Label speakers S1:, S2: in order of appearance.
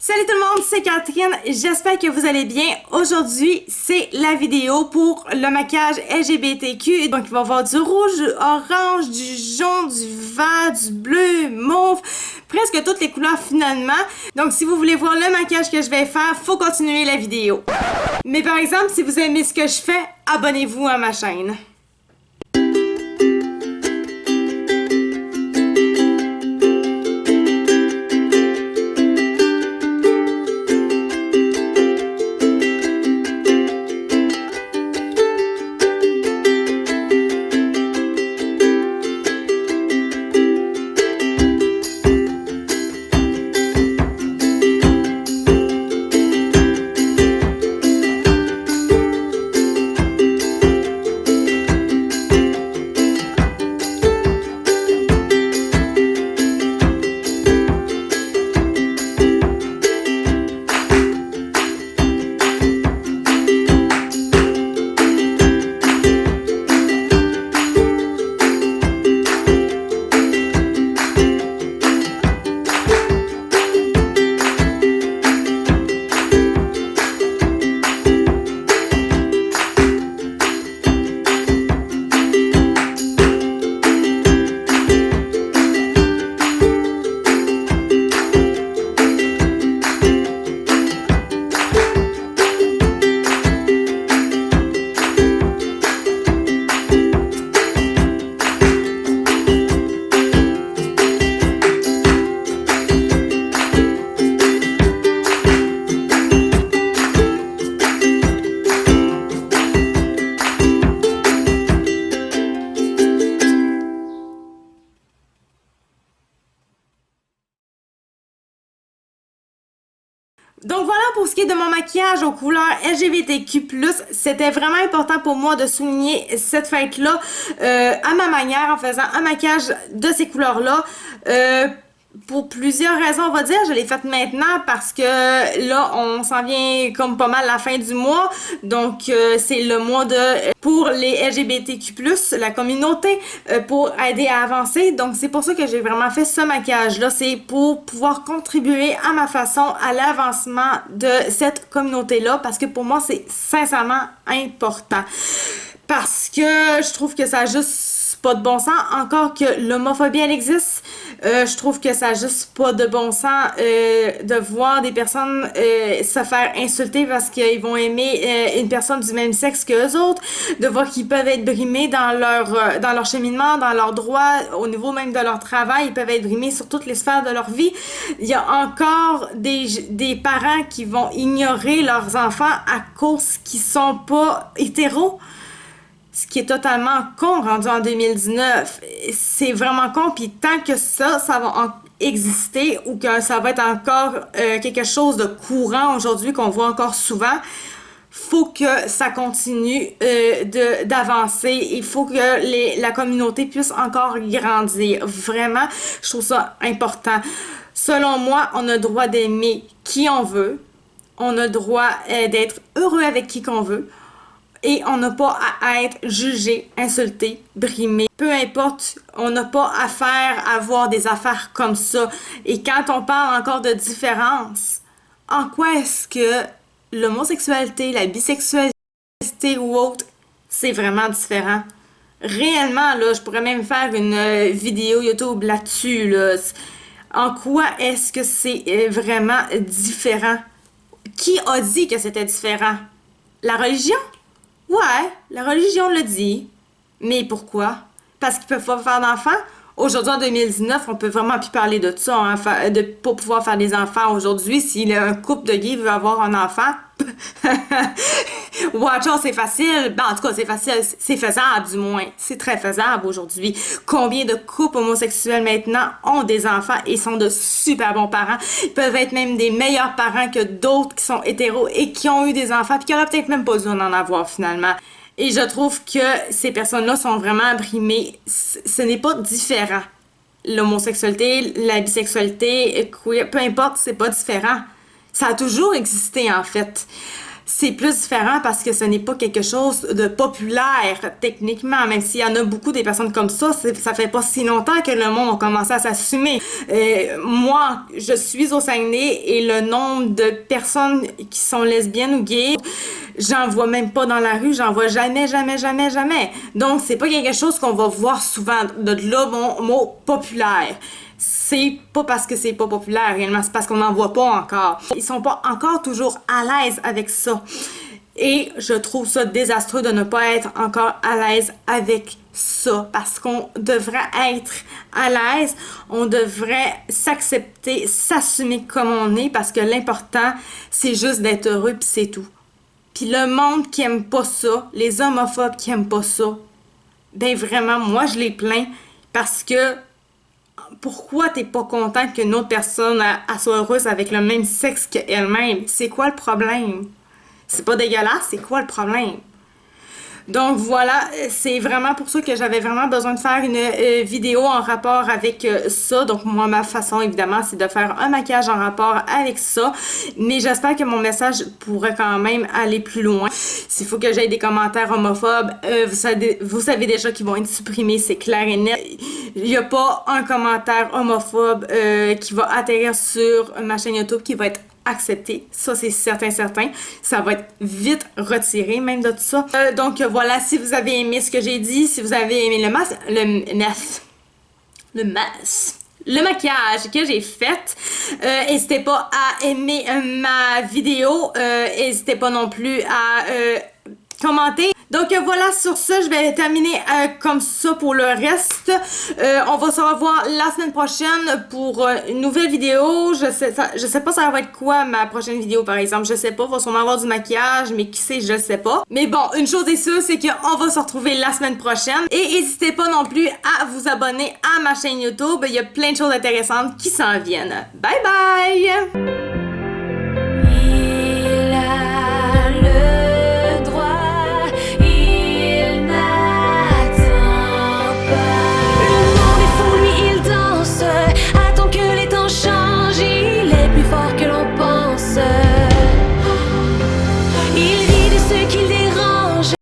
S1: Salut tout le monde, c'est Catherine, j'espère que vous allez bien. Aujourd'hui, c'est la vidéo pour le maquillage LGBTQ. Donc, il va y avoir du rouge, du orange, du jaune, du vert, du bleu, mauve, presque toutes les couleurs finalement. Donc, si vous voulez voir le maquillage que je vais faire, faut continuer la vidéo. Mais par exemple, si vous aimez ce que je fais, abonnez-vous à ma chaîne. Donc voilà pour ce qui est de mon maquillage aux couleurs LGBTQ+, c'était vraiment important pour moi de souligner cette fête-là à ma manière en faisant un maquillage de ces couleurs-là. Pour plusieurs raisons, on va dire. Je l'ai faite maintenant parce que là, on s'en vient comme pas mal la fin du mois. Donc, c'est le mois pour les LGBTQ+, la communauté, pour aider à avancer. Donc, c'est pour ça que j'ai vraiment fait ce maquillage-là. C'est pour pouvoir contribuer à ma façon à l'avancement de cette communauté-là parce que pour moi, c'est sincèrement important. Parce que je trouve que ça a juste pas de bon sens. Encore que l'homophobie, elle existe. Je trouve que ça a juste pas de bon sens de voir des personnes se faire insulter parce qu'ils vont aimer une personne du même sexe qu'eux autres, de voir qu'ils peuvent être brimés dans leur cheminement, dans leurs droits, au niveau même de leur travail, ils peuvent être brimés sur toutes les sphères de leur vie. Il y a encore des parents qui vont ignorer leurs enfants à cause qu'ils sont pas hétéros. Ce qui est totalement con rendu en 2019. C'est vraiment con, puis tant que ça va exister ou que ça va être encore quelque chose de courant aujourd'hui qu'on voit encore souvent, faut que ça continue d'avancer. Il faut que la communauté puisse encore grandir. Vraiment, je trouve ça important. Selon moi, on a le droit d'aimer qui on veut. On a le droit d'être heureux avec qui qu'on veut. Et on n'a pas à être jugé, insulté, brimé. Peu importe, on n'a pas à avoir des affaires comme ça. Et quand on parle encore de différence, en quoi est-ce que l'homosexualité, la bisexualité ou autre, c'est vraiment différent? Réellement, là, je pourrais même faire une vidéo YouTube là-dessus, là. En quoi est-ce que c'est vraiment différent? Qui a dit que c'était différent? La religion? Ouais, la religion le dit. Mais pourquoi? Parce qu'ils peuvent pas faire d'enfants? Aujourd'hui, en 2019, on peut vraiment plus parler de ça, hein, de pas pouvoir faire des enfants. Aujourd'hui, si un couple de gays veut avoir un enfant, watch out, c'est facile. Ben, en tout cas, c'est facile. C'est faisable, du moins. C'est très faisable aujourd'hui. Combien de couples homosexuels maintenant ont des enfants et sont de super bons parents? Ils peuvent être même des meilleurs parents que d'autres qui sont hétéros et qui ont eu des enfants puis qui auraient peut-être même pas dû en avoir finalement. Et je trouve que ces personnes-là sont vraiment brimées. Ce n'est pas différent. L'homosexualité, la bisexualité, queer, peu importe, c'est pas différent. Ça a toujours existé, en fait. c'est plus différent parce que ce n'est pas quelque chose de populaire techniquement, même s'il y en a beaucoup des personnes comme ça fait pas si longtemps que le monde a commencé à s'assumer. Moi, je suis au Saguenay et le nombre de personnes qui sont lesbiennes ou gays, j'en vois même pas dans la rue, j'en vois jamais. Donc, c'est pas quelque chose qu'on va voir souvent. De là, mon mot populaire. C'est pas parce que c'est pas populaire, réellement, c'est parce qu'on n'en voit pas encore. Ils sont pas encore toujours à l'aise avec ça. Et je trouve ça désastreux de ne pas être encore à l'aise avec ça, parce qu'on devrait être à l'aise, on devrait s'accepter, s'assumer comme on est, parce que l'important, c'est juste d'être heureux, puis c'est tout. Puis le monde qui aime pas ça, les homophobes qui aiment pas ça, ben vraiment, moi je les plains, parce que pourquoi t'es pas contente qu'une autre personne elle soit heureuse avec le même sexe qu'elle-même? C'est quoi le problème? C'est pas dégueulasse, c'est quoi le problème? Donc voilà, c'est vraiment pour ça que j'avais vraiment besoin de faire une vidéo en rapport avec ça. Donc moi, ma façon évidemment, c'est de faire un maquillage en rapport avec ça. Mais j'espère que mon message pourrait quand même aller plus loin. S'il faut que j'aie des commentaires homophobes, vous savez déjà qu'ils vont être supprimés, c'est clair et net. Il n'y a pas un commentaire homophobe qui va atterrir sur ma chaîne YouTube qui va être accepté, ça c'est certain, ça va être vite retiré même de tout ça. Donc voilà, si vous avez aimé ce que j'ai dit, si vous avez aimé le maquillage que j'ai fait, n'hésitez pas à aimer ma vidéo, n'hésitez pas non plus à commenter. Donc voilà, sur ça, je vais terminer comme ça pour le reste. On va se revoir la semaine prochaine pour une nouvelle vidéo. Je sais pas ça va être quoi ma prochaine vidéo par exemple. Je sais pas, il va sûrement avoir du maquillage, mais qui sait, je sais pas. Mais bon, une chose est sûre, c'est qu'on va se retrouver la semaine prochaine. Et n'hésitez pas non plus à vous abonner à ma chaîne YouTube. Il y a plein de choses intéressantes qui s'en viennent. Bye bye!